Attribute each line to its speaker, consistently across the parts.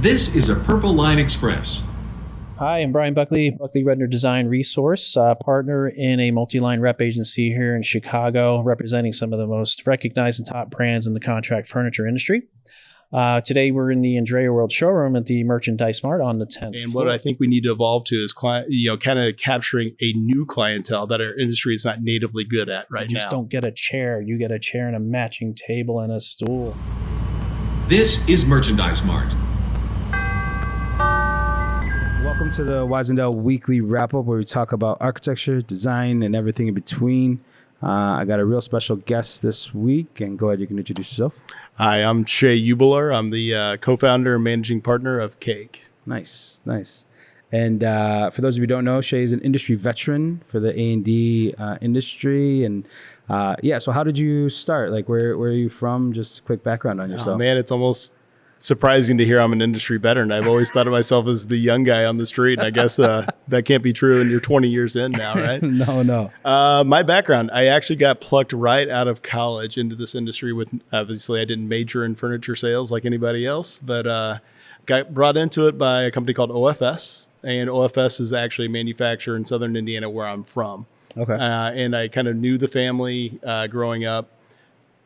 Speaker 1: This is a Purple Line Express.
Speaker 2: Hi, I'm Brian Buckley Redner Design Resource, partner in a multi-line rep agency here in Chicago, representing some of the most recognized and top brands in the contract furniture industry. Today, we're in the Andreu World showroom at the Merchandise Mart on the 10th
Speaker 3: And
Speaker 2: floor.
Speaker 3: what I think we need to evolve to is kind of capturing a new clientele that our industry is not natively good at right now.
Speaker 2: You just don't get a chair. You get a chair and a matching table and a stool.
Speaker 1: This is Merchandise Mart.
Speaker 4: Welcome to the Wyzendale weekly wrap-up where we talk about architecture, design, and everything in between. I got a real special guest this week, and go ahead, you can introduce yourself.
Speaker 3: Hi, I'm Shea Uebelhor. I'm the co-founder and managing partner of Cayke.
Speaker 4: Nice. And for those of you who don't know, Shea is an industry veteran for the A&D industry. And so how did you start? Like, where are you from? Just a quick background on yourself.
Speaker 3: Oh, man, it's almost surprising to hear I'm an industry veteran. I've always thought of myself as the young guy on the street, and I guess that can't be true, and you're 20 years in now, right?
Speaker 4: No.
Speaker 3: My background, I actually got plucked right out of college into this industry with, obviously, I didn't major in furniture sales like anybody else, but got brought into it by a company called OFS, and OFS is actually a manufacturer in Southern Indiana where I'm from.
Speaker 4: Okay.
Speaker 3: And I kind of knew the family growing up.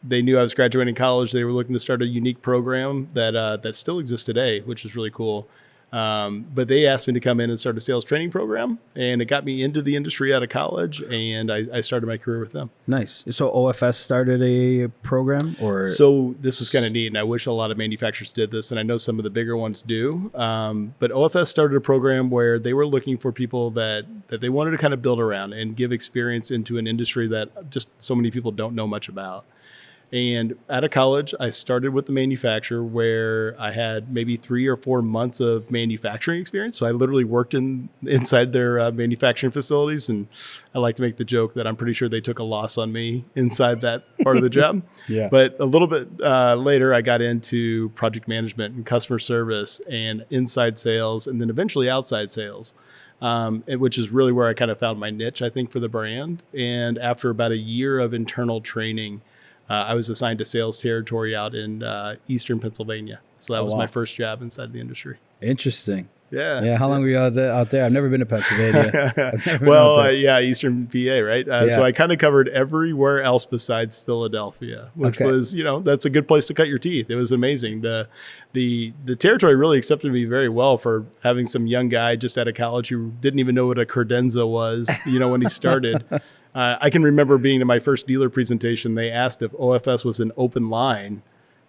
Speaker 3: They knew I was graduating college. They were looking to start a unique program that still exists today, which is really cool. But they asked me to come in and start a sales training program, and it got me into the industry out of college, and I started my career with them.
Speaker 4: Nice. So OFS started a program, or?
Speaker 3: So this was kind of neat, and I wish a lot of manufacturers did this, and I know some of the bigger ones do. But OFS started a program where they were looking for people that they wanted to kind of build around and give experience into an industry that just so many people don't know much about. And out of college, I started with the manufacturer where I had maybe 3 or 4 months of manufacturing experience. So I literally worked inside their manufacturing facilities. And I like to make the joke that I'm pretty sure they took a loss on me inside that part of the job.
Speaker 4: Yeah.
Speaker 3: But a little bit later, I got into project management and customer service and inside sales, and then eventually outside sales. Which is really where I kind of found my niche, I think, for the brand. And after about a year of internal training, I was assigned to sales territory out in eastern Pennsylvania. So that was my first job inside the industry.
Speaker 4: Interesting.
Speaker 3: Yeah.
Speaker 4: How long were you out there? I've never been to Pennsylvania.
Speaker 3: Eastern PA, right? So I kind of covered everywhere else besides Philadelphia, which was, that's a good place to cut your teeth. It was amazing. The territory really accepted me very well for having some young guy just out of college who didn't even know what a credenza was, when he started. I can remember being in my first dealer presentation. They asked if OFS was an open line,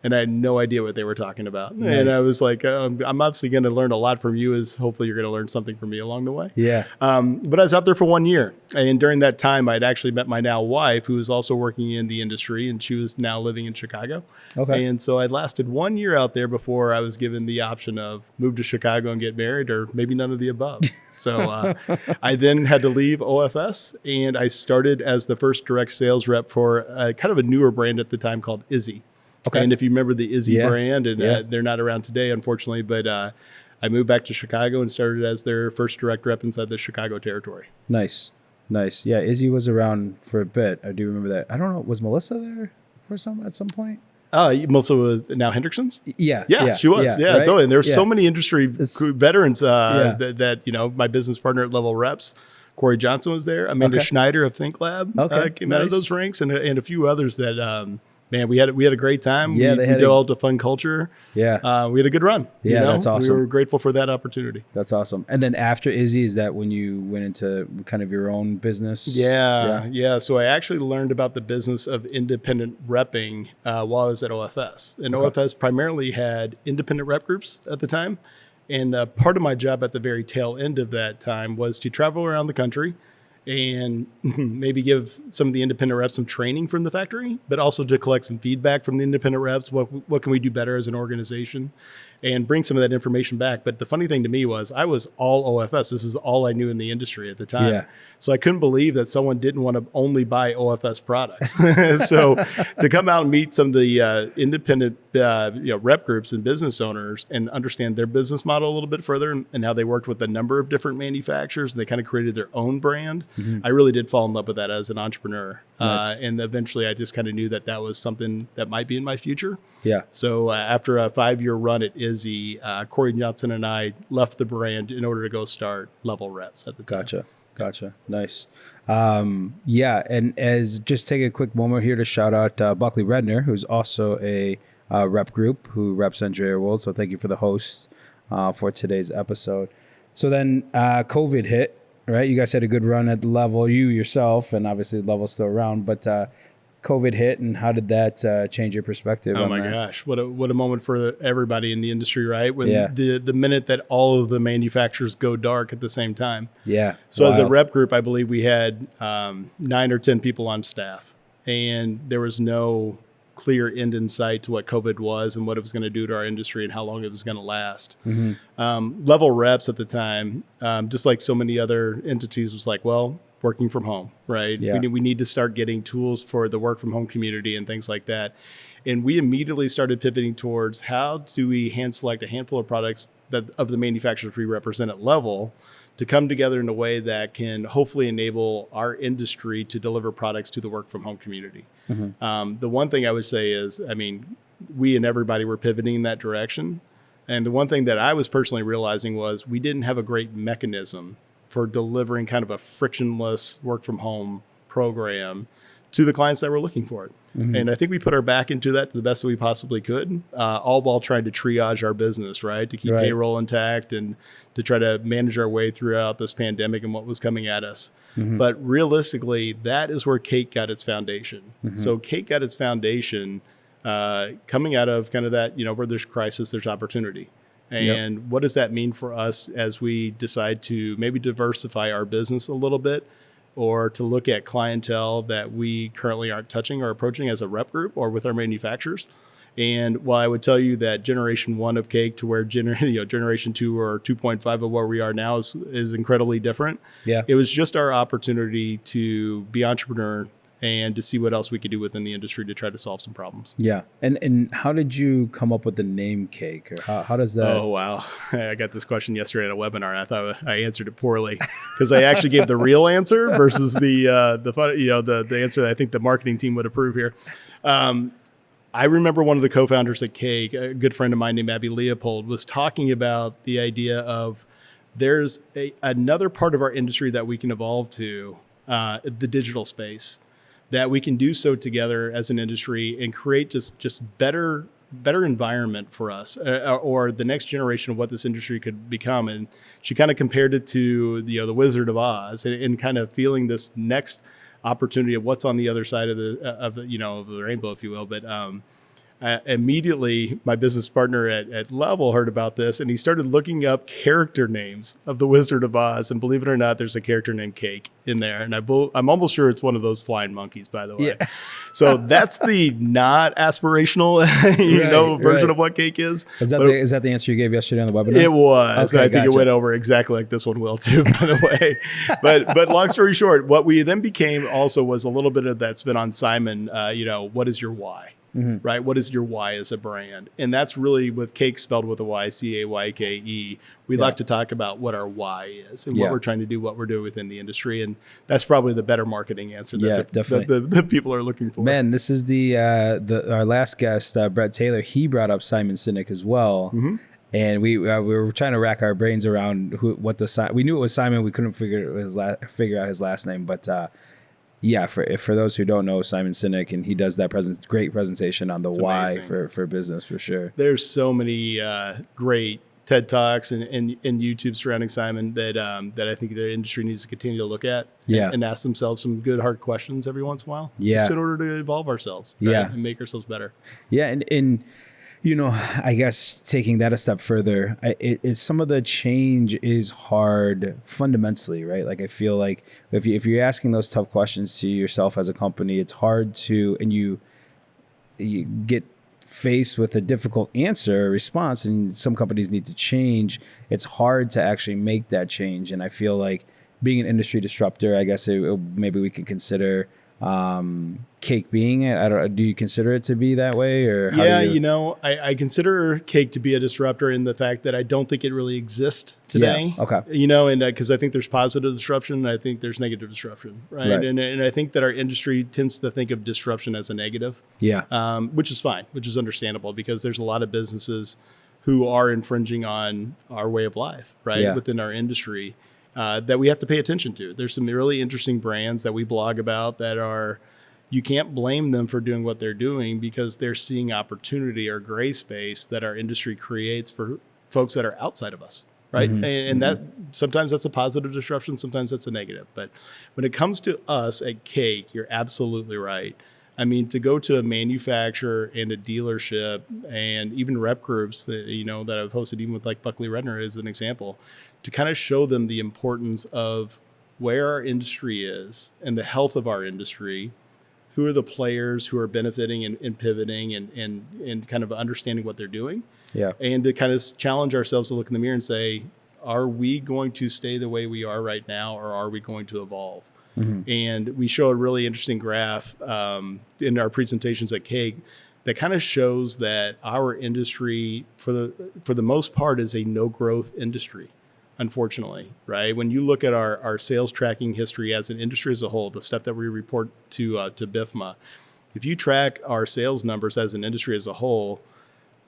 Speaker 3: and I had no idea what they were talking about. Nice. And I was like, I'm obviously going to learn a lot from you, as hopefully you're going to learn something from me along the way.
Speaker 4: Yeah.
Speaker 3: But I was out there for 1 year. And during that time, I'd actually met my now wife, who was also working in the industry, and she was now living in Chicago.
Speaker 4: Okay.
Speaker 3: And so I lasted 1 year out there before I was given the option of move to Chicago and get married, or maybe none of the above. So I then had to leave OFS, and I started as the first direct sales rep for kind of a newer brand at the time called Izzy. Okay. And if you remember the Izzy brand, and they're not around today, unfortunately, but I moved back to Chicago and started as their first direct rep inside the Chicago territory.
Speaker 4: Nice. Yeah, Izzy was around for a bit. I do remember that. I don't know, was Melissa there at some point?
Speaker 3: Melissa was now Hendrickson's?
Speaker 4: Yeah,
Speaker 3: she was. Yeah,
Speaker 4: right?
Speaker 3: totally. And there were so many industry veterans that my business partner at Level Reps, Corey Johnson, was there. Amanda Schneider of Think Lab came out of those ranks, and a few others that man, we had a great time.
Speaker 4: Yeah,
Speaker 3: we developed a fun culture.
Speaker 4: Yeah,
Speaker 3: we had a good run.
Speaker 4: Yeah, that's awesome.
Speaker 3: We were grateful for that opportunity.
Speaker 4: That's awesome. And then after Izzy, is that when you went into kind of your own business?
Speaker 3: Yeah. So I actually learned about the business of independent repping while I was at OFS. And OFS primarily had independent rep groups at the time. And part of my job at the very tail end of that time was to travel around the country and maybe give some of the independent reps some training from the factory, but also to collect some feedback from the independent reps. What can we do better as an organization, and bring some of that information back. But the funny thing to me was I was all OFS. This is all I knew in the industry at the time. Yeah. So I couldn't believe that someone didn't want to only buy OFS products. So to come out and meet some of the independent rep groups and business owners and understand their business model a little bit further and how they worked with a number of different manufacturers, and they kind of created their own brand. I really did fall in love with that as an entrepreneur.
Speaker 4: Nice.
Speaker 3: And eventually I just kind of knew that that was something that might be in my future.
Speaker 4: Yeah.
Speaker 3: So after a 5-year run at Izzy, Corey Johnson and I left the brand in order to go start Level Reps at the time.
Speaker 4: Gotcha. Nice. Yeah. And as just take a quick moment here to shout out Buckley Redner, who's also a rep group who reps Andreu World. So thank you for the host for today's episode. So then COVID hit, right? You guys had a good run at the Level, you yourself, and obviously the Level's still around, but COVID hit, and how did that change your perspective?
Speaker 3: Oh my gosh, what a moment for everybody in the industry, right? When
Speaker 4: Yeah.
Speaker 3: the minute that all of the manufacturers go dark at the same time.
Speaker 4: Yeah.
Speaker 3: So as a
Speaker 4: Wild.
Speaker 3: rep group, I believe we had 9 or 10 people on staff, and there was no clear end in sight to what COVID was and what it was going to do to our industry and how long it was going to last. Level Reps at the time, just like so many other entities, was like, well, working from home, right?
Speaker 4: Yeah.
Speaker 3: We need to start getting tools for the work from home community and things like that. And we immediately started pivoting towards how do we hand select a handful of products that of the manufacturers we represent at Level to come together in a way that can hopefully enable our industry to deliver products to the work from home community. The one thing I would say is, I mean, we and everybody were pivoting in that direction. And the one thing that I was personally realizing was we didn't have a great mechanism for delivering kind of a frictionless work from home program to the clients that were looking for it. And I think we put our back into that the best that we possibly could, all while trying to triage our business, right? To keep
Speaker 4: Right.
Speaker 3: payroll intact and to try to manage our way throughout this pandemic and what was coming at us. But realistically, that is where Cayke got its foundation. So Cayke got its foundation coming out of kind of that, where there's crisis, there's opportunity. And what does that mean for us as we decide to maybe diversify our business a little bit, or to look at clientele that we currently aren't touching or approaching as a rep group or with our manufacturers? And while I would tell you that generation 1 of Cayke to where generation 2 or 2.5 of where we are now is incredibly different.
Speaker 4: Yeah.
Speaker 3: It was just our opportunity to be entrepreneur and to see what else we could do within the industry to try to solve some problems.
Speaker 4: Yeah. And how did you come up with the name Cayke? Or how does that?
Speaker 3: Oh, wow. I got this question yesterday at a webinar, and I thought I answered it poorly because I actually gave the real answer versus the answer that I think the marketing team would approve here. I remember one of the co-founders at Cayke, a good friend of mine named Abby Leopold, was talking about the idea of there's another part of our industry that we can evolve to, the digital space, that we can do so together as an industry and create just better environment for us or the next generation of what this industry could become. And she kind of compared it to the Wizard of Oz and kind of feeling this next opportunity of what's on the other side of the rainbow, if you will. But immediately my business partner at Level heard about this, and he started looking up character names of the Wizard of Oz. And believe it or not, there's a character named Cayke in there. And I'm almost sure it's one of those flying monkeys, by the way. Yeah. So that's the not aspirational, version of what Cayke is.
Speaker 4: Is that the answer you gave yesterday on the webinar?
Speaker 3: It was.
Speaker 4: Okay,
Speaker 3: and I think it went over exactly like this one will too, by the way. But long story short, what we then became also was a little bit of that spin on Simon. What is your why? Right? What is your why as a brand? And that's really with Cayke spelled with a Y, Cayke. We like to talk about what our why is and what we're trying to do, what we're doing within the industry. And that's probably the better marketing answer that the people are looking for.
Speaker 4: Man, this is our last guest, Brett Taylor. He brought up Simon Sinek as well. And we were trying to rack our brains around we knew it was Simon. We couldn't figure out his last name, but for those who don't know Simon Sinek, and he does that great presentation on the why for business for sure.
Speaker 3: There's so many great TED Talks and YouTube surrounding Simon that I think the industry needs to continue to look at and ask themselves some good hard questions every once in a while just in order to evolve ourselves and make ourselves better. Yeah,
Speaker 4: and I guess taking that a step further, some of the change is hard fundamentally, right? Like I feel like if you're asking those tough questions to yourself as a company, it's hard to, and you get faced with a difficult answer or response, and some companies need to change. It's hard to actually make that change. And I feel like being an industry disruptor, I guess maybe we can consider Cayke being it? I don't. Do you consider it to be that way, or how
Speaker 3: Yeah,
Speaker 4: do you?
Speaker 3: I consider Cayke to be a disruptor in the fact that I don't think it really exists today.
Speaker 4: Yeah, okay.
Speaker 3: And because I think there's positive disruption, and I think there's negative disruption, right?
Speaker 4: Right.
Speaker 3: And I think that our industry tends to think of disruption as a negative,
Speaker 4: Yeah,
Speaker 3: which is fine, which is understandable because there's a lot of businesses who are infringing on our way of life, right,
Speaker 4: Yeah.
Speaker 3: within our industry that we have to pay attention to. There's some really interesting brands that we blog about that are. You can't blame them for doing what they're doing because they're seeing opportunity or gray space that our industry creates for folks that are outside of us, right? And that sometimes that's a positive disruption, sometimes that's a negative. But when it comes to us at Cayke, you're absolutely right. I mean, to go to a manufacturer and a dealership and even rep groups that, that I've hosted, even with like Buckley Redner as an example, to kind of show them the importance of where our industry is and the health of our industry. Who are the players who are benefiting and pivoting and kind of understanding what they're doing?
Speaker 4: yeah,
Speaker 3: And to kind of challenge ourselves to look in the mirror and say, are we going to stay the way we are right now, or are we going to evolve? And we show a really interesting graph in our presentations at Cayke that kind of shows that our industry, for the most part, is a no growth industry. Unfortunately, right? When you look at our sales tracking history as an industry as a whole, the stuff that we report to BIFMA, if you track our sales numbers as an industry as a whole,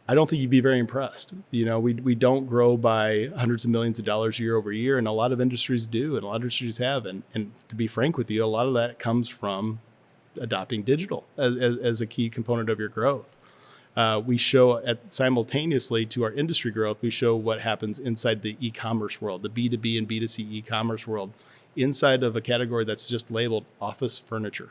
Speaker 3: I don't think you'd be very impressed. We don't grow by hundreds of millions of dollars year over year, and a lot of industries do, and a lot of industries have. And to be frank with you, a lot of that comes from adopting digital as a key component of your growth. We show simultaneously to our industry growth, we show what happens inside the e-commerce world, the B2B and B2C e-commerce world, inside of a category that's just labeled office furniture.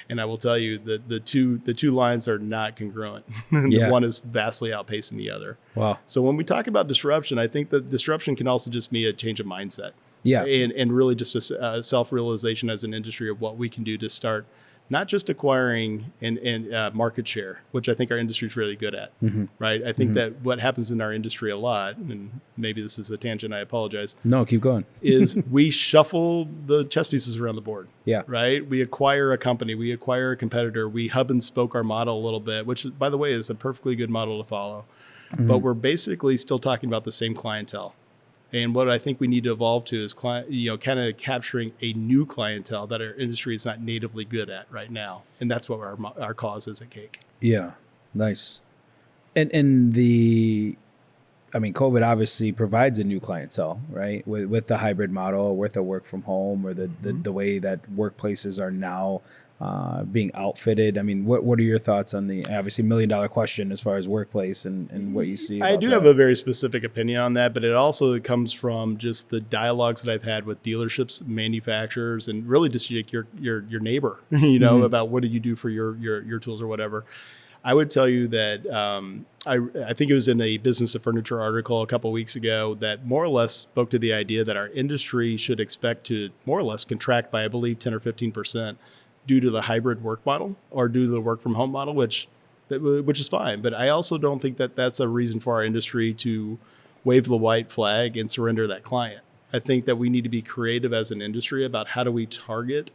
Speaker 3: And I will tell you that the two lines are not congruent.
Speaker 4: Yeah.
Speaker 3: One is vastly outpacing the other.
Speaker 4: Wow.
Speaker 3: So when we talk about disruption, I think that disruption can also just be a change of mindset.
Speaker 4: Yeah.
Speaker 3: And really just a self-realization as an industry of what we can do to start not just acquiring and market share, which I think our industry is really good at, right? I think that what happens in our industry a lot, and maybe this is a tangent, I apologize,
Speaker 4: No, keep going.
Speaker 3: is we shuffle the chess pieces around the board,
Speaker 4: Yeah.
Speaker 3: right? We acquire a company, we acquire a competitor, we hub and spoke our model a little bit, which, by the way, is a perfectly good model to follow. But we're basically still talking about the same clientele. And what I think we need to evolve to is, kind of capturing a new clientele that our industry is not natively good at right now. And that's what our cause is at Cayke.
Speaker 4: Yeah. Nice. And COVID obviously provides a new clientele, right? With the hybrid model, with the work from home, or the way that workplaces are now being outfitted. I mean, what are your thoughts on the obviously $1 million question as far as workplace and what you see?
Speaker 3: I do have a very specific opinion on that, but it also comes from just the dialogues that I've had with dealerships, manufacturers, and really just your neighbor, about what do you do for your tools or whatever. I would tell you that I think it was in a Business of Furniture article a couple of weeks ago that more or less spoke to the idea that our industry should expect to more or less contract by, I believe, 10 or 15% due to the hybrid work model or due to the work from home model, which is fine. But I also don't think that that's a reason for our industry to wave the white flag and surrender that client. I think that we need to be creative as an industry about how do we target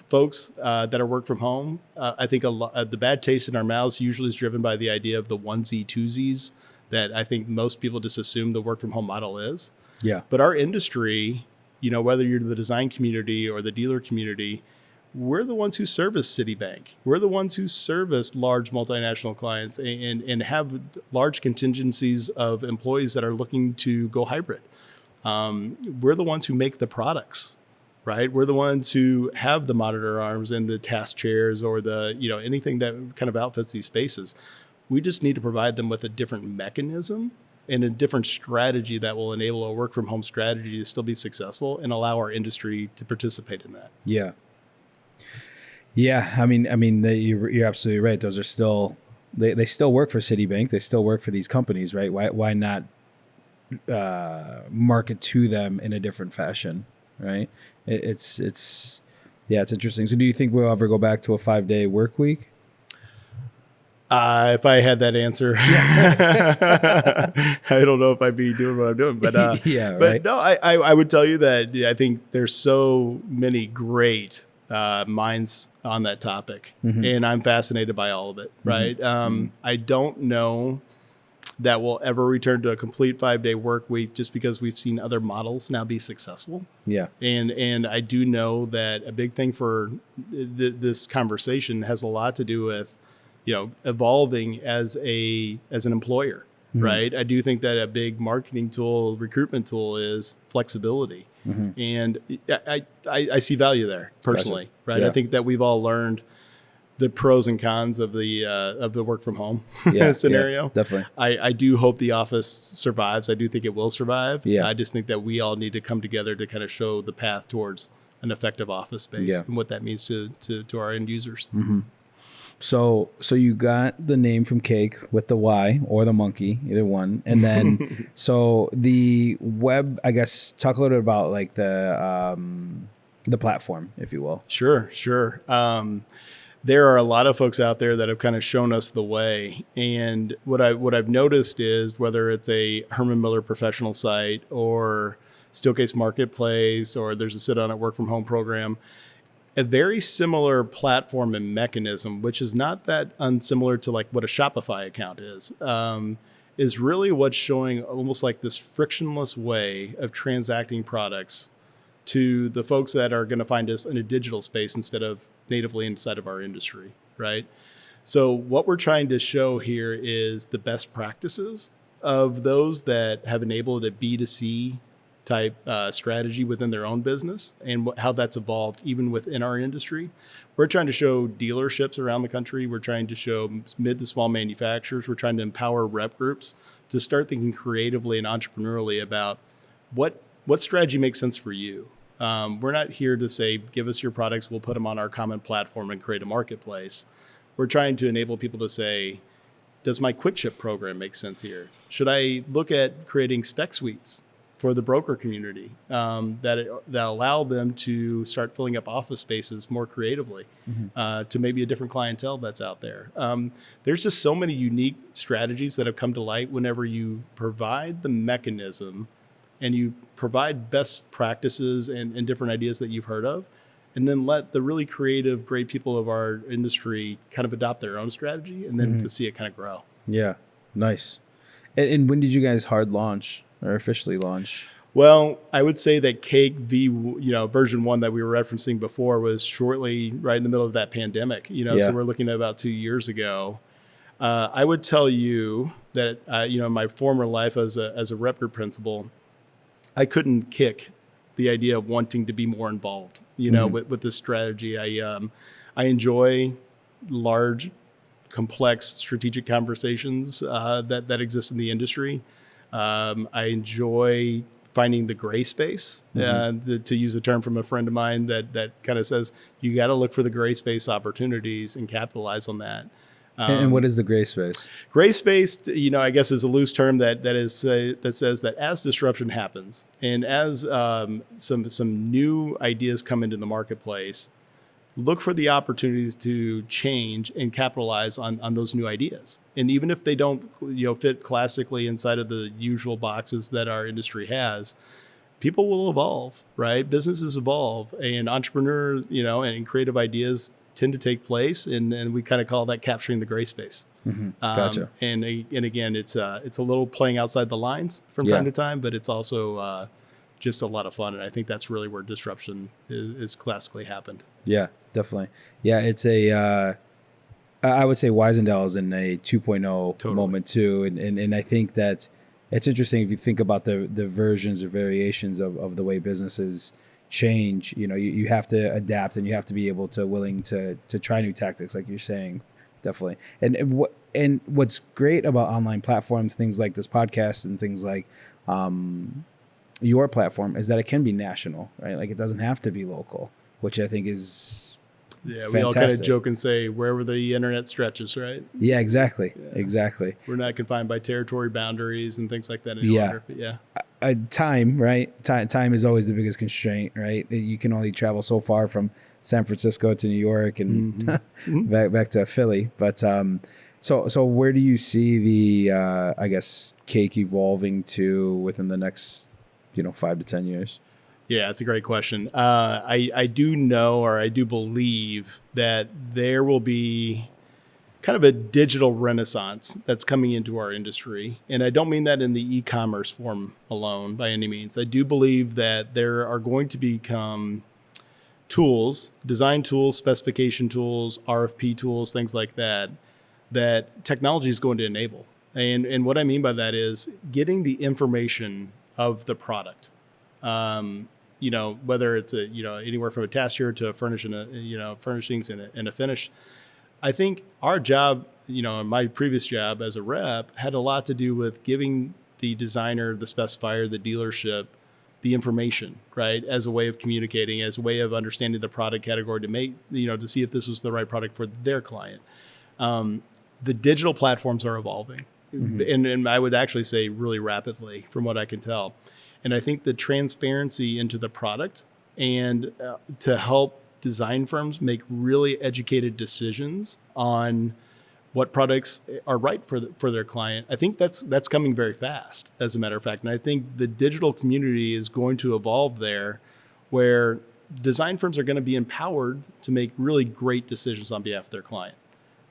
Speaker 3: folks that are work from home. I think the bad taste in our mouths usually is driven by the idea of the onesie twosies that I think most people just assume the work from home model is.
Speaker 4: Yeah.
Speaker 3: But our industry, whether you're the design community or the dealer community, we're the ones who service Citibank. We're the ones who service large multinational clients and have large contingencies of employees that are looking to go hybrid. We're the ones who make the products, right? We're the ones who have the monitor arms and the task chairs or the, anything that kind of outfits these spaces. We just need to provide them with a different mechanism and a different strategy that will enable a work from home strategy to still be successful and allow our industry to participate in that.
Speaker 4: Yeah. Yeah. I mean, you're absolutely right. Those are still, they still work for Citibank. They still work for these companies, right? Why not market to them in a different fashion, right? It's interesting. So do you think we'll ever go back to a 5-day work week?
Speaker 3: If I had that answer, I don't know if I'd be doing what I'm doing, but
Speaker 4: yeah,
Speaker 3: but
Speaker 4: right.
Speaker 3: no, I would tell you that I think there's so many great minds on that topic, and I'm fascinated by all of it. Right? I don't know that we'll ever return to a complete 5-day work week just because we've seen other models now be successful.
Speaker 4: Yeah.
Speaker 3: And I do know that a big thing for this conversation has a lot to do with, evolving as an employer, right? I do think that a big marketing tool, recruitment tool is flexibility. And I see value there personally, right?
Speaker 4: Yeah.
Speaker 3: I think that we've all learned the pros and cons of the work from home scenario.
Speaker 4: Yeah, definitely.
Speaker 3: I do hope the office survives. I do think it will survive.
Speaker 4: Yeah.
Speaker 3: I just think that we all need to come together to kind of show the path towards an effective office space and what that means to our end users.
Speaker 4: So you got the name from Cayke with the Y or the monkey, either one. And then, so the web, I guess, talk a little bit about like the platform, if you will.
Speaker 3: Sure. There are a lot of folks out there that have kind of shown us the way. And what I've noticed is whether it's a Herman Miller professional site or Steelcase Marketplace, or there's a sit on at work from home program, a very similar platform and mechanism, which is not that unsimilar to like what a Shopify account is really what's showing almost like this frictionless way of transacting products to the folks that are going to find us in a digital space instead of natively inside of our industry, right? So what we're trying to show here is the best practices of those that have enabled a B2C type strategy within their own business and how that's evolved even within our industry. We're trying to show dealerships around the country. We're trying to show mid to small manufacturers. We're trying to empower rep groups to start thinking creatively and entrepreneurially about what strategy makes sense for you. We're not here to say, give us your products, we'll put them on our common platform and create a marketplace. We're trying to enable people to say, does my quick ship program make sense here? Should I look at creating spec suites for the broker community that allow them to start filling up office spaces more creatively to maybe a different clientele that's out there? There's just so many unique strategies that have come to light whenever you provide the mechanism and you provide best practices and different ideas that you've heard of, and then let the really creative, great people of our industry kind of adopt their own strategy, and then to see it kind of grow.
Speaker 4: Yeah, nice. And when did you guys hard launch or officially launch?
Speaker 3: Well, I would say that Cayke version 1 that we were referencing before was shortly right in the middle of that pandemic. So we're looking at about 2 years ago. I would tell you that in my former life as a rep group principal, I couldn't kick the idea of wanting to be more involved, with this strategy. I enjoy large, complex, strategic conversations that exist in the industry. I enjoy finding the gray space, to use a term from a friend of mine that kind of says, you got to look for the gray space opportunities and capitalize on that.
Speaker 4: And what is the gray space?
Speaker 3: Gray space, I guess, is a loose term that says that as disruption happens and as some new ideas come into the marketplace, look for the opportunities to change and capitalize on those new ideas. And even if they don't fit classically inside of the usual boxes that our industry has, people will evolve, right? Businesses evolve, and entrepreneur, and creative ideas tend to take place, and we kind of call that capturing the gray space.
Speaker 4: Gotcha.
Speaker 3: And again, it's a little playing outside the lines from time to time, but it's also just a lot of fun. And I think that's really where disruption is classically happened.
Speaker 4: Yeah, definitely. Yeah, it's I would say Wyzendale is in a 2.0 moment too. And I think that it's interesting if you think about the versions or variations of the way businesses change. You have to adapt, and you have to be willing to try new tactics, like you're saying. Definitely. And what's great about online platforms, things like this podcast and things like your platform, is that it can be national, right? Like, it doesn't have to be local, which I think is fantastic. We all kind of
Speaker 3: joke and say wherever the internet stretches, right?
Speaker 4: Yeah, exactly. Yeah. Exactly.
Speaker 3: We're not confined by territory boundaries and things like that any longer. But
Speaker 4: time, right? Time is always the biggest constraint, right? You can only travel so far from San Francisco to New York and back to Philly. But so where do you see the I guess Cayke evolving to within the next 5 to 10 years?
Speaker 3: Yeah, it's a great question. I do know, or I do believe that there will be kind of a digital renaissance that's coming into our industry. And I don't mean that in the e-commerce form alone by any means. I do believe that there are going to become tools, design tools, specification tools, RFP tools, things like that, that technology is going to enable. And what I mean by that is getting the information of the product. Whether it's anywhere from a tastier to a furnishings and a finish. I think our job, my previous job as a rep had a lot to do with giving the designer, the specifier, the dealership, the information, right? As a way of communicating, as a way of understanding the product category to make, to see if this was the right product for their client. The digital platforms are evolving and I would actually say really rapidly from what I can tell. And I think the transparency into the product and to help design firms make really educated decisions on what products are right for their client. I think that's coming very fast, as a matter of fact. And I think the digital community is going to evolve there, where design firms are going to be empowered to make really great decisions on behalf of their client.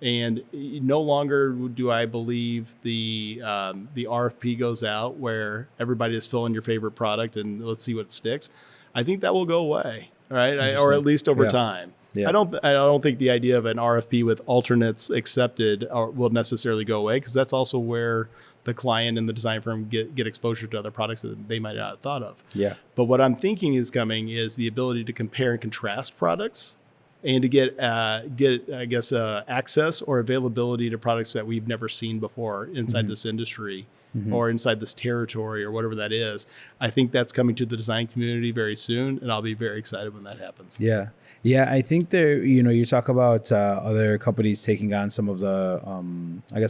Speaker 3: And no longer do I believe the RFP goes out where everybody is filling your favorite product and let's see what sticks. I think that will go away, right? Or at least over time. Yeah. I don't think the idea of an RFP with alternates accepted will necessarily go away, because that's also where the client and the design firm get exposure to other products that they might not have thought of.
Speaker 4: Yeah.
Speaker 3: But what I'm thinking is coming is the ability to compare and contrast products, and to get access or availability to products that we've never seen before inside this industry or inside this territory or whatever that is. I think that's coming to the design community very soon, and I'll be very excited when that happens.
Speaker 4: Yeah. Yeah, I think there, you talk about other companies taking on some of the,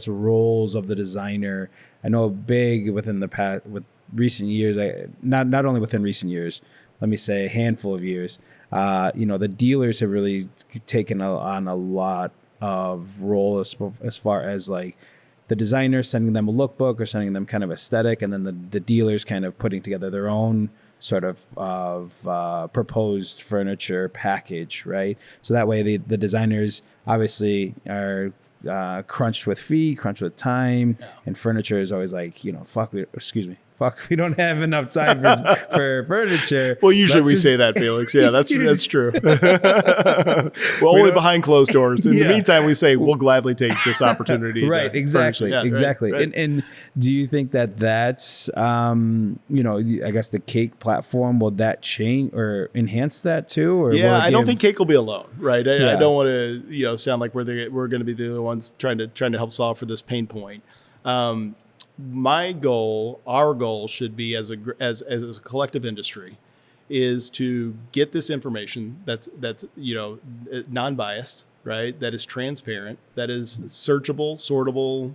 Speaker 4: roles of the designer. I know big within the past, with recent years, not only within recent years, let me say a handful of years, the dealers have really taken on a lot of role as far as like the designer sending them a lookbook or sending them kind of aesthetic, and then the dealers kind of putting together their own sort of proposed furniture package, right? So that way the designers obviously are crunched with fee, crunched with time, and furniture is always like, fuck, we don't have enough time for furniture.
Speaker 3: Well, usually we say that, Felix. Yeah, that's true. Well, only behind closed doors. In the meantime, we say we'll gladly take this opportunity.
Speaker 4: Right, exactly, exactly. Right. And do you think that's, I guess the Cayke platform, will that change or enhance that too? Or
Speaker 3: I don't think Cayke will be alone, right? I don't want to, sound like we're going to be the ones trying to help solve for this pain point. My goal, our goal should be as a collective industry, is to get this information that's non-biased, right? That is transparent, that is searchable, sortable,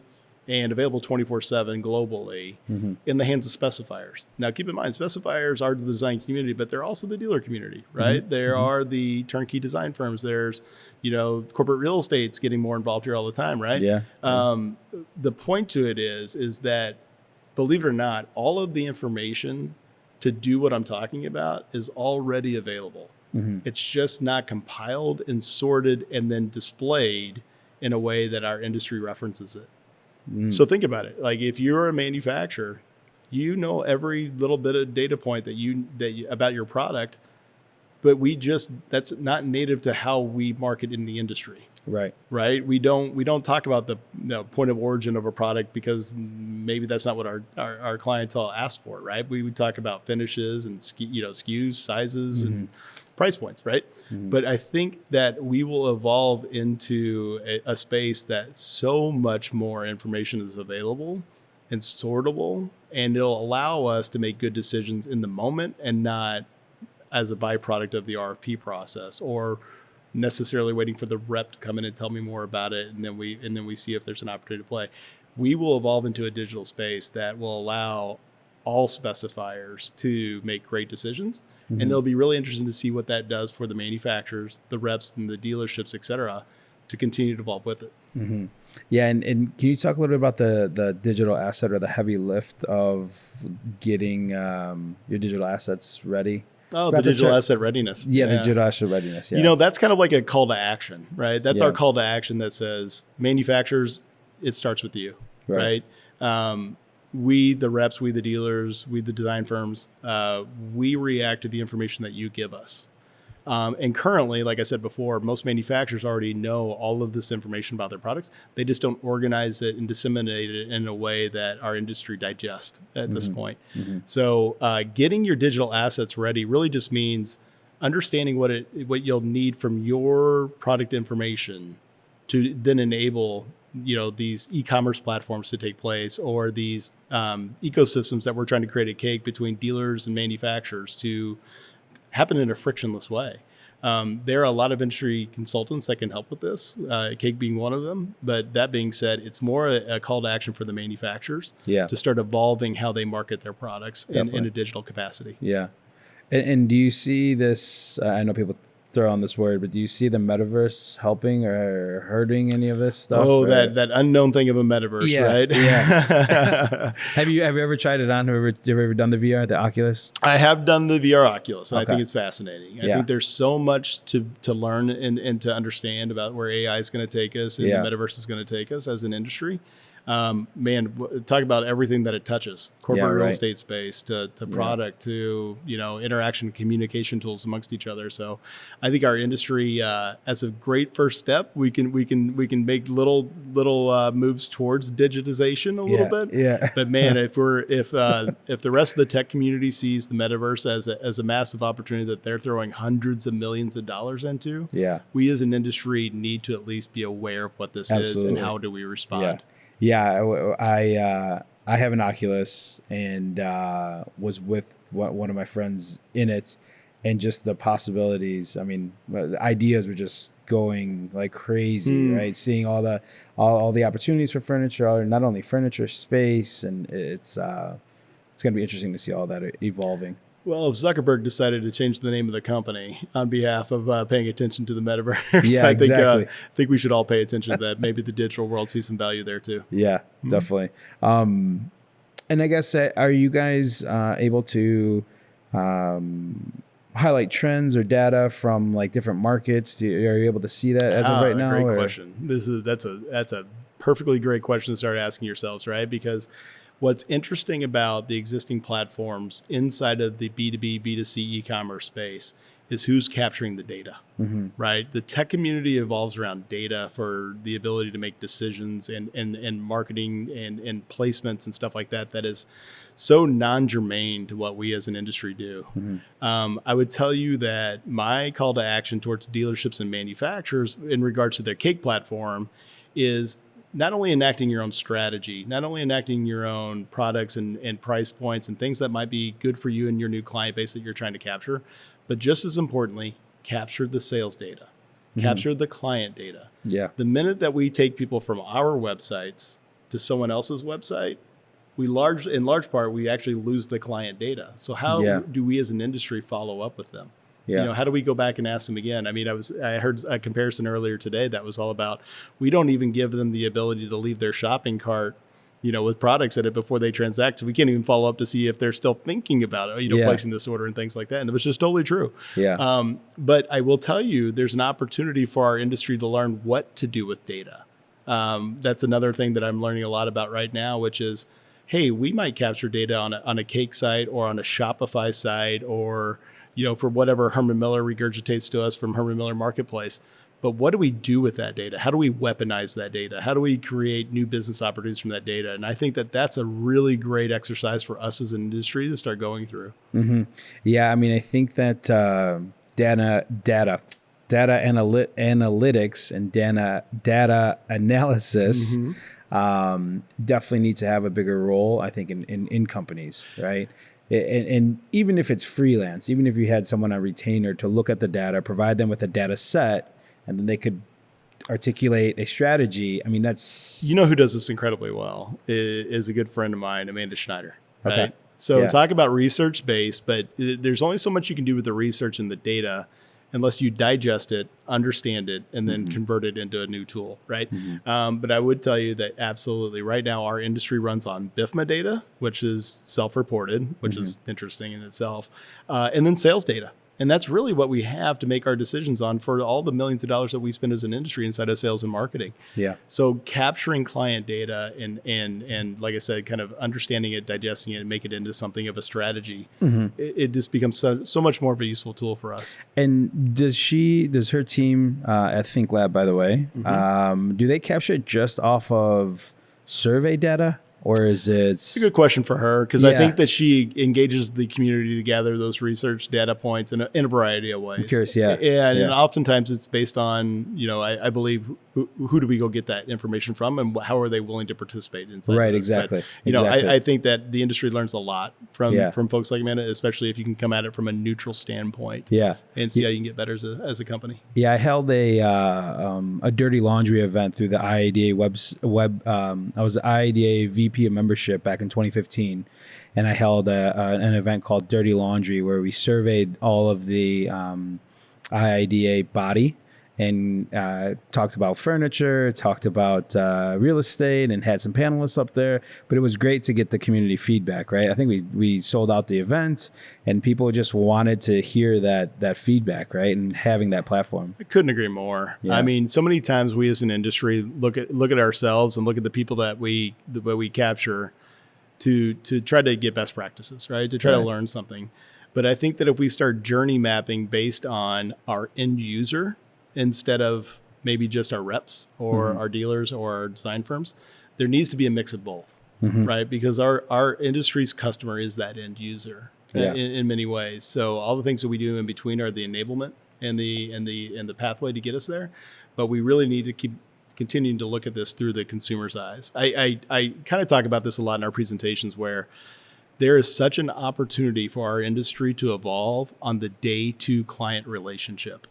Speaker 3: and available 24/7 globally in the hands of specifiers. Now, keep in mind, specifiers are the design community, but they're also the dealer community, right? There are the turnkey design firms. There's, corporate real estate's getting more involved here all the time, right?
Speaker 4: Yeah.
Speaker 3: The point to it is that, believe it or not, all of the information to do what I'm talking about is already available. It's just not compiled and sorted and then displayed in a way that our industry references it. So think about it. Like, if you're a manufacturer, every little bit of data point that you about your product, but that's not native to how we market in the industry.
Speaker 4: Right.
Speaker 3: We don't talk about the point of origin of a product, because maybe that's not what our clientele asks for, right? We would talk about finishes and SKUs, sizes, and price points, right? But I think that we will evolve into a space that so much more information is available and sortable, and it'll allow us to make good decisions in the moment and not as a byproduct of the RFP process, or necessarily waiting for the rep to come in and tell me more about it, and then we see if there's an opportunity to play. We will evolve into a digital space that will allow all specifiers to make great decisions, and it'll be really interesting to see what that does for the manufacturers, the reps, and the dealerships, et cetera, to continue to evolve with it.
Speaker 4: Yeah, and can you talk a little bit about the digital asset, or the heavy lift of getting your digital assets ready?
Speaker 3: Oh,
Speaker 4: Forgot
Speaker 3: the
Speaker 4: to
Speaker 3: digital
Speaker 4: check-
Speaker 3: asset readiness.
Speaker 4: Yeah, the digital asset readiness. Yeah.
Speaker 3: You know, that's kind of like a call to action, right? That's
Speaker 4: Yeah.
Speaker 3: our call to action that says manufacturers, it starts with you,
Speaker 4: Right.
Speaker 3: right? We, the reps, we, the dealers, we, the design firms, we react to the information that you give us. And currently, like I said before, most manufacturers already know all of this information about their products. They just don't organize it and disseminate it in a way that our industry digests at this point. So getting your digital assets ready really just means understanding what you'll need from your product information to then enable these e-commerce platforms to take place, or these ecosystems that we're trying to create at Cayke between dealers and manufacturers to happen in a frictionless way. There are a lot of industry consultants that can help with this, Cayke being one of them. But that being said, it's more a call to action for the manufacturers to start evolving how they market their products in a digital capacity.
Speaker 4: Yeah. And do you see this? I know people throw on this word, but do you see the metaverse helping or hurting any of this stuff?
Speaker 3: Oh, that unknown thing of a metaverse, right?
Speaker 4: Yeah. Have you ever tried it on? Have you ever done the VR, the Oculus?
Speaker 3: I have done the VR Oculus, and I think it's fascinating. I
Speaker 4: Yeah.
Speaker 3: think there's so much to learn and to understand about where AI is going to take us and the metaverse is going to take us as an industry. Talk about everything that it touches: corporate real estate space to product to interaction and communication tools amongst each other. So, I think our industry, as a great first step, we can make little moves towards digitization a little bit.
Speaker 4: Yeah.
Speaker 3: But man, if the rest of the tech community sees the metaverse as a massive opportunity that they're throwing hundreds of millions of dollars into, we as an industry need to at least be aware of what this is and how do we respond.
Speaker 4: Yeah, I have an Oculus and was with one of my friends in it, and just the possibilities. I mean, the ideas were just going like crazy, right? Seeing all the opportunities for furniture, not only furniture, space, and it's going to be interesting to see all that evolving.
Speaker 3: Well, if Zuckerberg decided to change the name of the company on behalf of paying attention to the metaverse, I think we should all pay attention to that. Maybe the digital world sees some value there too.
Speaker 4: Yeah, definitely. And I guess, are you guys able to highlight trends or data from like different markets? Are you able to see that as of right now?
Speaker 3: Great question. That's a perfectly great question to start asking yourselves, right? Because what's interesting about the existing platforms inside of the B2B, B2C e-commerce space is who's capturing the data, right? The tech community evolves around data for the ability to make decisions and marketing and placements and stuff like that is so non-germane to what we as an industry do. I would tell you that my call to action towards dealerships and manufacturers in regards to their Cayke platform is not only enacting your own strategy, not only enacting your own products and price points and things that might be good for you and your new client base that you're trying to capture, but just as importantly, capture the sales data, capture the client data.
Speaker 4: Yeah.
Speaker 3: The minute that we take people from our websites to someone else's website, in large part, we actually lose the client data. So how do we as an industry follow up with them?
Speaker 4: Yeah.
Speaker 3: How do we go back and ask them again? I mean, I heard a comparison earlier today that was all about, we don't even give them the ability to leave their shopping cart, with products in it before they transact. So we can't even follow up to see if they're still thinking about it, placing this order and things like that. And it was just totally true.
Speaker 4: Yeah.
Speaker 3: But I will tell you, there's an opportunity for our industry to learn what to do with data. That's another thing that I'm learning a lot about right now, which is, hey, we might capture data on a Cayke site or on a Shopify site or for whatever Herman Miller regurgitates to us from Herman Miller Marketplace. But what do we do with that data? How do we weaponize that data? How do we create new business opportunities from that data? And I think that that's a really great exercise for us as an industry to start going through.
Speaker 4: Yeah, I mean, I think that data analytics and data analysis definitely need to have a bigger role, I think, in companies, right? And even if it's freelance, even if you had someone on retainer to look at the data, provide them with a data set, and then they could articulate a strategy. I mean, that's...
Speaker 3: who does this incredibly well is a good friend of mine, Amanda Schneider. Right?
Speaker 4: Okay.
Speaker 3: So talk about research based, but there's only so much you can do with the research and the data unless you digest it, understand it, and then convert it into a new tool, right? But I would tell you that absolutely right now our industry runs on BIFMA data, which is self-reported, which is interesting in itself, and then sales data. And that's really what we have to make our decisions on for all the millions of dollars that we spend as an industry inside of sales and marketing.
Speaker 4: Yeah.
Speaker 3: So capturing client data and like I said, kind of understanding it, digesting it, and make it into something of a strategy, it just becomes so much more of a useful tool for us.
Speaker 4: And does her team at Think Lab, by the way, do they capture it just off of survey data? Or is it?
Speaker 3: It's a good question for her because I think that she engages the community to gather those research data points in a variety of ways.
Speaker 4: I'm curious,
Speaker 3: And oftentimes it's based on, I believe, who do we go get that information from and how are they willing to participate in?
Speaker 4: Right, exactly.
Speaker 3: But, I think that the industry learns a lot from folks like Amanda, especially if you can come at it from a neutral standpoint. And see how you can get better as a company.
Speaker 4: Yeah, I held a dirty laundry event through the IADA I was the IADA VP of membership back in 2015, and I held an event called Dirty Laundry where we surveyed all of the IADA body and talked about furniture, talked about real estate, and had some panelists up there. But it was great to get the community feedback, right? I think we sold out the event, and people just wanted to hear that feedback, right? And having that platform.
Speaker 3: I couldn't agree more. Yeah. I mean, so many times we as an industry look at ourselves and look at the people that we capture to try to get best practices, right? To try to learn something. But I think that if we start journey mapping based on our end user, instead of maybe just our reps or our dealers or our design firms, there needs to be a mix of both, right? Because our industry's customer is that end user in many ways. So all the things that we do in between are the enablement and the pathway to get us there. But we really need to keep continuing to look at this through the consumer's eyes. I kind of talk about this a lot in our presentations where there is such an opportunity for our industry to evolve on the day to client relationship.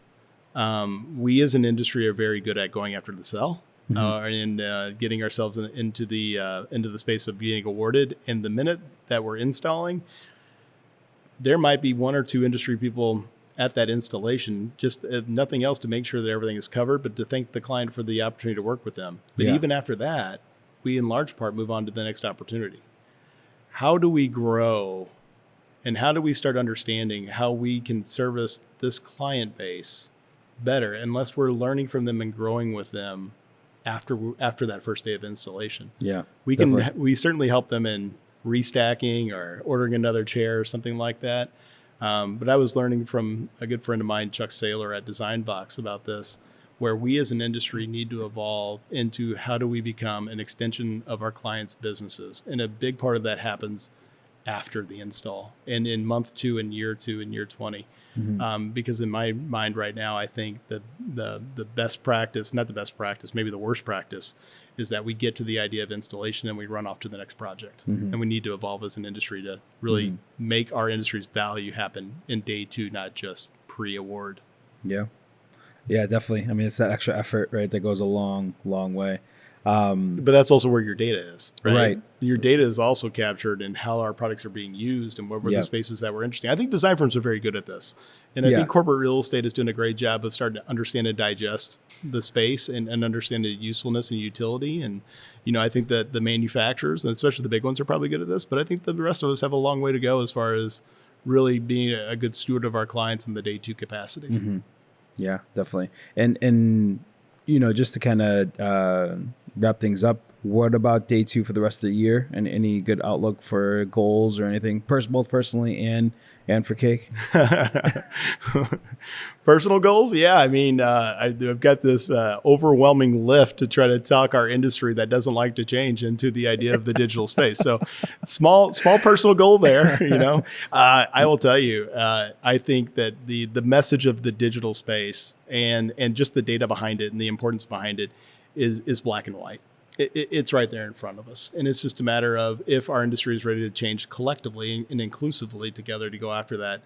Speaker 3: We as an industry are very good at going after the sell and getting ourselves into the space of being awarded. And the minute that we're installing, there might be one or two industry people at that installation, just nothing else to make sure that everything is covered, but to thank the client for the opportunity to work with them. But even after that, we in large part move on to the next opportunity. How do we grow and how do we start understanding how we can service this client base better unless we're learning from them and growing with them after that first day of installation? We certainly help them in restacking or ordering another chair or something like that. But I was learning from a good friend of mine, Chuck Saylor at Design Box, about this, where we as an industry need to evolve into how do we become an extension of our clients' businesses. And a big part of that happens after the install and in month 2 and year 2 and year 20. Because in my mind right now, I think that the best practice, not the best practice, maybe the worst practice, is that we get to the idea of installation and we run off to the next project. And we need to evolve as an industry to really make our industry's value happen in day 2, not just pre-award.
Speaker 4: Yeah, definitely. I mean, it's that extra effort, right, that goes a long, long way.
Speaker 3: But that's also where your data is, right? Your data is also captured in how our products are being used and what were the spaces that were interesting. I think design firms are very good at this. And I think corporate real estate is doing a great job of starting to understand and digest the space and understand the usefulness and utility. And, I think that the manufacturers, and especially the big ones, are probably good at this. But I think the rest of us have a long way to go as far as really being a good steward of our clients in the day 2 capacity.
Speaker 4: Yeah, definitely. And just to kind of wrap things up, what about day 2 for the rest of the year, and any good outlook for goals or anything, both personally and for Cayke?
Speaker 3: Personal goals? Yeah. I mean, I've got this overwhelming lift to try to talk our industry that doesn't like to change into the idea of the digital space. So small personal goal there, I will tell you, I think that the message of the digital space and just the data behind it and the importance behind it is black and white. It's right there in front of us. And it's just a matter of if our industry is ready to change collectively and inclusively together to go after that,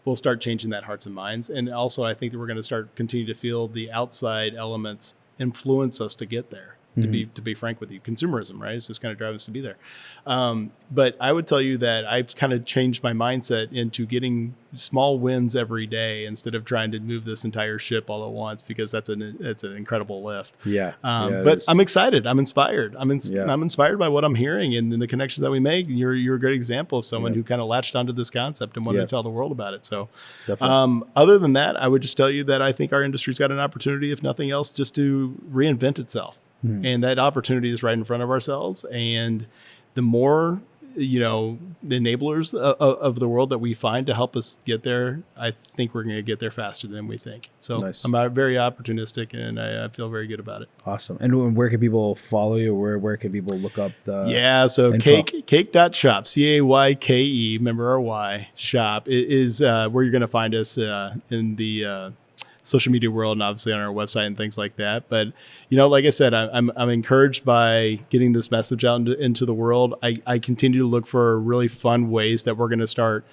Speaker 3: we'll start changing that hearts and minds. And also, I think that we're going to continue to feel the outside elements influence us to get there. to be frank with you. Consumerism, right? It's just kind of driving us to be there. But I would tell you that I've kind of changed my mindset into getting small wins every day instead of trying to move this entire ship all at once, because it's an incredible lift.
Speaker 4: Yeah.
Speaker 3: But I'm excited. I'm inspired. I'm inspired by what I'm hearing and the connections that we make. You're a great example of someone who kind of latched onto this concept and wanted to tell the world about it. So other than that, I would just tell you that I think our industry's got an opportunity, if nothing else, just to reinvent itself. And that opportunity is right in front of ourselves. And the more, the enablers of the world that we find to help us get there, I think we're going to get there faster than we think. So nice. I'm very opportunistic, and I feel very good about it.
Speaker 4: Awesome. And where can people follow you? Where can people look up the
Speaker 3: so Cayke.shop, Cayke, remember our Y, shop is where you're going to find us in the social media world, and obviously on our website and things like that. But, like I said, I'm encouraged by getting this message out into the world. I continue to look for really fun ways that we're going to start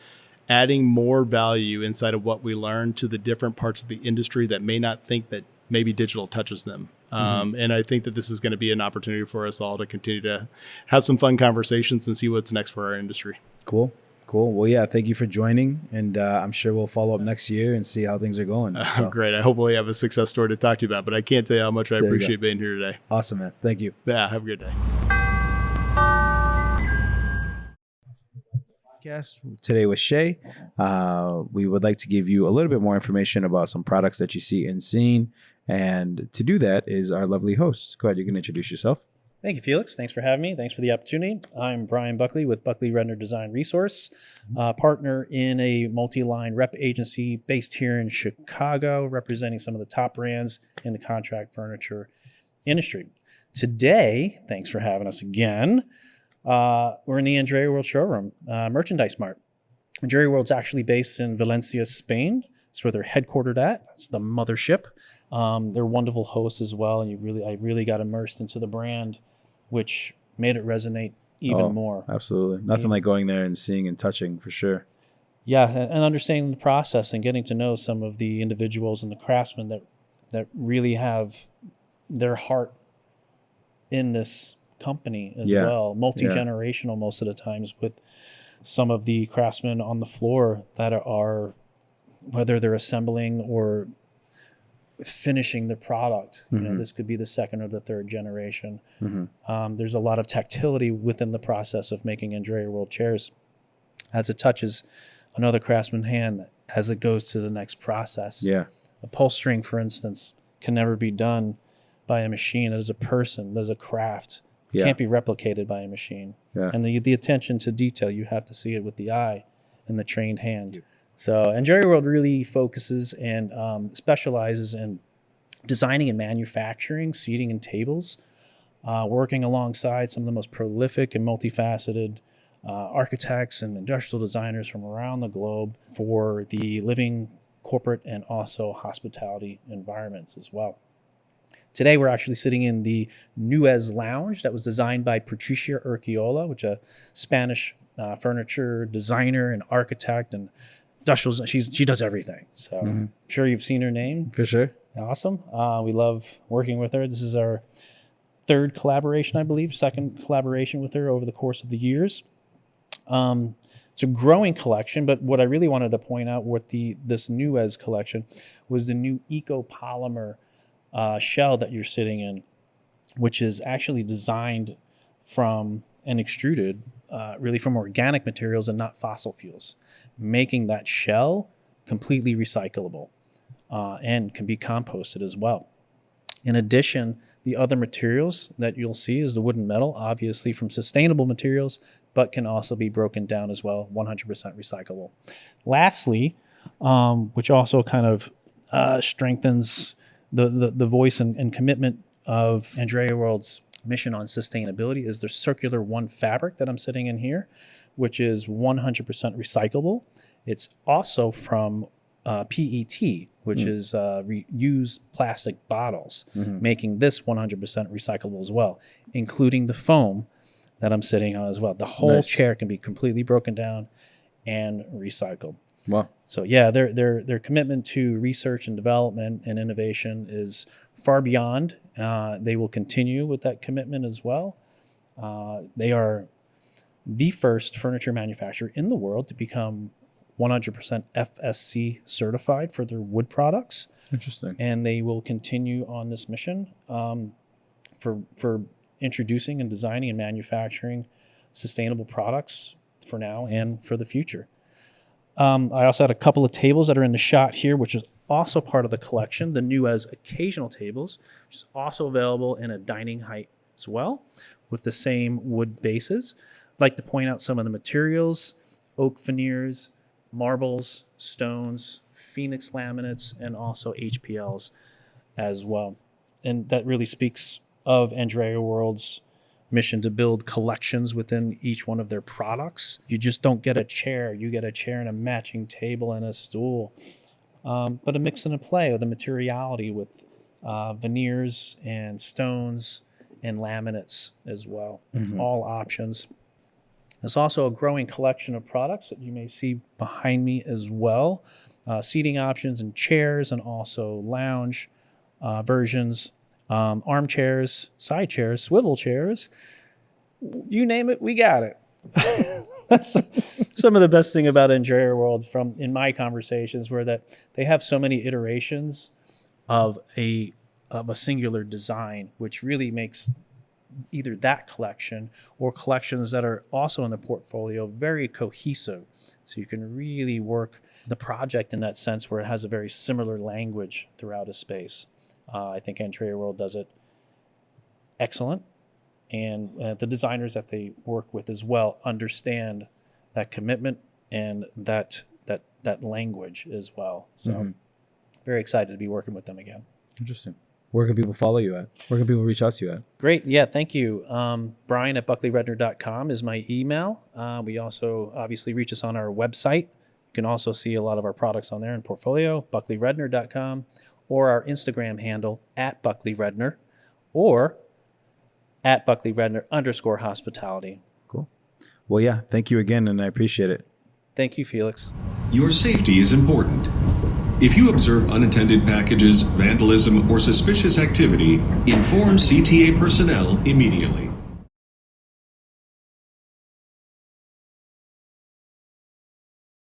Speaker 3: adding more value inside of what we learn to the different parts of the industry that may not think that maybe digital touches them. And I think that this is going to be an opportunity for us all to continue to have some fun conversations and see what's next for our industry.
Speaker 4: Cool. Well, yeah, thank you for joining. And I'm sure we'll follow up next year and see how things are going. So.
Speaker 3: Great. I hopefully have a success story to talk to you about, but I can't tell you how much I appreciate being here today.
Speaker 4: Awesome, man. Thank you.
Speaker 3: Yeah, have a good day.
Speaker 4: Today with Shea. We would like to give you a little bit more information about some products that you see in Scene. And to do that is our lovely host. Go ahead, you can introduce yourself.
Speaker 2: Thank you, Felix. Thanks for having me. Thanks for the opportunity. I'm Brian Buckley with Buckley Redner Design Resource, partner in a multi-line rep agency based here in Chicago, representing some of the top brands in the contract furniture industry. Today, thanks for having us again, we're in the Andreu World showroom, Merchandise Mart. Andreu World's actually based in Valencia, Spain. That's where they're headquartered at. It's the mothership. They're wonderful hosts as well, and I really got immersed into the brand, which made it resonate even more.
Speaker 4: Absolutely. Nothing like going there and seeing and touching, for sure.
Speaker 2: Yeah, and understanding the process and getting to know some of the individuals and the craftsmen that really have their heart in this company as well. Multi-generational most of the times, with some of the craftsmen on the floor that are, whether they're assembling or finishing the product. This could be the second or the third generation. There's a lot of tactility within the process of making Andreu World chairs as it touches another craftsman's hand as it goes to the next process. Upholstering, for instance, can never be done by a machine. It is a person. There's a craft. It can't be replicated by a machine. And the attention to detail, you have to see it with the eye and the trained hand. So Andreu World really focuses and specializes in designing and manufacturing seating and tables, working alongside some of the most prolific and multifaceted architects and industrial designers from around the globe for the living, corporate, and also hospitality environments as well. Today, we're actually sitting in the Nuez Lounge that was designed by Patricia Urquiola, which is a Spanish furniture designer and architect and industrial. She does everything. So I'm sure you've seen her name.
Speaker 4: For sure.
Speaker 2: Awesome. We love working with her. This is our third collaboration, I believe, second collaboration with her over the course of the years. It's a growing collection, but what I really wanted to point out with this Nuez collection was the new eco-polymer shell that you're sitting in, which is actually designed from and extruded really from organic materials and not fossil fuels, making that shell completely recyclable and can be composted as well. In addition, the other materials that you'll see is the wood and metal, obviously from sustainable materials, but can also be broken down as well, 100% recyclable. Lastly, which also kind of strengthens the voice and commitment of Andreu World's mission on sustainability, is the Circular ONE fabric that I'm sitting in here, which is 100% recyclable. It's also from PET, which is reused plastic bottles, making this 100% recyclable as well, including the foam that I'm sitting on as well. The whole chair can be completely broken down and recycled.
Speaker 4: Wow.
Speaker 2: So yeah, their commitment to research and development and innovation is far beyond. They will continue with that commitment as well. They are the first furniture manufacturer in the world to become 100% FSC certified for their wood products.
Speaker 4: Interesting.
Speaker 2: And they will continue on this mission for introducing and designing and manufacturing sustainable products for now and for the future. I also had a couple of tables that are in the shot here, which is also part of the collection, the Nuez occasional tables, which is also available in a dining height as well with the same wood bases. I'd like to point out some of the materials: oak veneers, marbles, stones, phoenix laminates, and also HPLs as well. And that really speaks of Andreu World's mission to build collections within each one of their products. You just don't get a chair. You get a chair and a matching table and a stool. But a mix and a play of the materiality with veneers and stones and laminates as well. All options. There's also a growing collection of products that you may see behind me as well. Seating options and chairs, and also lounge versions, armchairs, side chairs, swivel chairs. You name it, we got it. That's some of the best thing about Andreu World in my conversations, were that they have so many iterations of a singular design, which really makes either that collection or collections that are also in the portfolio very cohesive. So you can really work the project in that sense, where it has a very similar language throughout a space. I think Andreu World does it excellent. And the designers that they work with as well understand that commitment and that language as well. So very excited to be working with them again.
Speaker 4: Interesting. Where can people follow you at? Where can people reach out to you at?
Speaker 2: Great. Yeah, thank you. Brian at buckleyredner.com is my email. We also obviously reach us on our website. You can also see a lot of our products on there in portfolio, buckleyredner.com, or our Instagram handle at buckleyredner, or at buckleyredner_hospitality.
Speaker 4: Cool. Well, yeah, thank you again, and I appreciate it.
Speaker 2: Thank you, Felix.
Speaker 1: Your safety is important. If you observe unattended packages, vandalism, or suspicious activity, inform CTA personnel immediately.